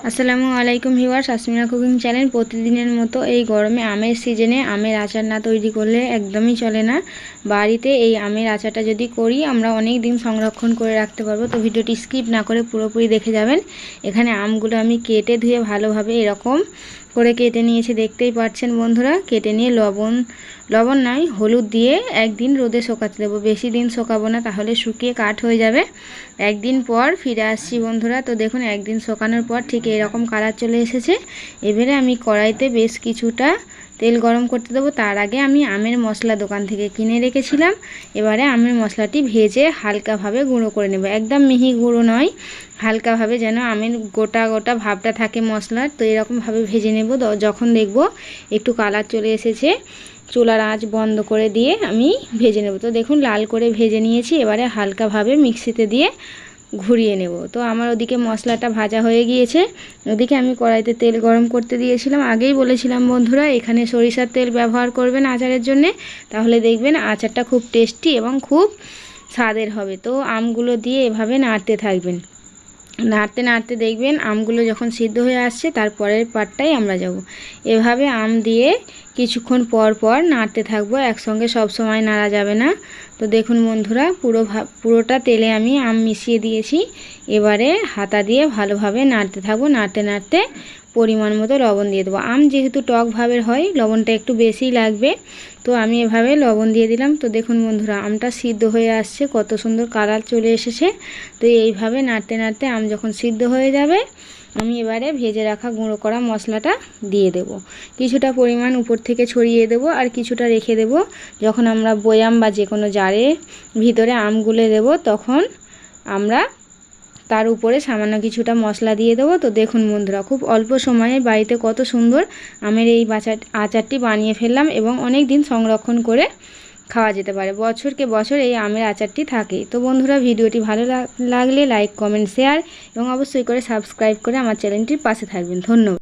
আসসালামু আলাইকুম viewers, Asmina cooking channel. প্রতিদিনের মতো এই গরমে আমের সিজনে আমের আচার না তৈরি করলে একদমই চলে না। বাড়িতে এই আমের আচারটা যদি করি আমরা অনেক দিন সংরক্ষণ করে রাখতে পারবো। তো ভিডিওটি স্কিপ না করে পুরোপুরি দেখে যাবেন। এখানে আমগুলো আমি কেটে ধুয়ে ভালোভাবে এরকম করে কেটে নিয়েছি, দেখতেই পাচ্ছেন বন্ধুরা। কেটে নিয়ে লবণ নয় হলুদ দিয়ে একদিন রোদে শুকাতে দেবো। বেশি দিন শুকাবো না, তাহলে শুকিয়ে কাঠ হয়ে যাবে। একদিন পর ফিরে আসছি বন্ধুরা। তো দেখুন, একদিন শুকানোর পর ঠিক এরকম কালার চলে এসেছে। এবারে আমি কড়াইতে বেশ কিছুটা তেল গরম করতে দেবো। তার আগে আমি আমের মশলা দোকান থেকে কিনে রেখেছিলাম। এবারে আমের মশলাটি ভেজে হালকাভাবে গুঁড়ো করে নেব। একদম মিহি গুঁড়ো নয়, হালকাভাবে, যেন আমের গোটা গোটা ভাবটা থাকে মশলার। তো এরকমভাবে ভেজে নেব। যখন দেখব একটু কালার চলে এসেছে, চুলার আঁচ বন্ধ করে দিয়ে আমি ভেজে নেব। তো দেখুন, লাল করে ভেজে নিয়েছি। এবারে হালকাভাবে মিক্সিতে দিয়ে ঘুরিয়ে নেব। তো আমার ওদিকে মশলাটা ভাজা হয়ে গিয়েছে। ওদিকে আমি কড়াইতে তেল গরম করতে দিয়েছিলাম। আগেই বলেছিলাম বন্ধুরা, এখানে সরিষার তেল ব্যবহার করবেন আচারের জন্যে, তাহলে দেখবেন আচারটা খুব টেস্টি এবং খুব স্বাদের হবে। তো আমগুলো দিয়ে এভাবে নাড়তে থাকবেন। নাড়তে নাড়তে দেখবেন আমগুলো যখন সিদ্ধ হয়ে আসছে, তারপরের পার্টটাই আমরা যাব। এভাবে আম দিয়ে কিছুক্ষণ পর পর নাড়তে থাকবো, একসঙ্গে সব সময় নাড়া যাবে না। তো দেখুন বন্ধুরা, পুরোটা তেলে আমি আম মিশিয়ে দিয়েছি। এবারে হাতা দিয়ে ভালোভাবে নাড়তে থাকবো। নাড়তে নাড়তে পরিমাণ মতো লবণ দিয়ে দেবো। আম যেহেতু টক ভাবের হয়, লবণটা একটু বেশিই লাগবে। তো আমি এভাবে লবণ দিয়ে দিলাম। তো দেখুন বন্ধুরা, আমটা সিদ্ধ হয়ে আসছে, কত সুন্দর কালার চলে এসেছে। তো এইভাবে নাড়তে নাড়তে আম যখন সিদ্ধ হয়ে যাবে, আমি এবারে ভেজে রাখা গুঁড়ো করা মশলাটা দিয়ে দেব। কিছুটা পরিমাণ উপর থেকে ছড়িয়ে দেব, আর কিছুটা রেখে দেব। যখন আমরা বয়াম বা যে কোনো জারে ভিতরে আম গুলে দেব, তখন আমরা তার উপরে সামান্য কিছুটা মশলা দিয়ে দেবো। তো দেখুন বন্ধুরা, খুব অল্প সময়ে বাড়িতে কত সুন্দর আমের এই আচারটি বানিয়ে ফেললাম, এবং অনেক দিন সংরক্ষণ করে খাওয়া যেতে পারে। বছরকে বছর এই আমের আচারটি থাকে। তো বন্ধুরা, ভিডিওটি ভালো লাগলে লাইক, কমেন্ট, শেয়ার এবং অবশ্যই করে সাবস্ক্রাইব করে আমার চ্যানেলটির পাশে থাকবেন। ধন্যবাদ।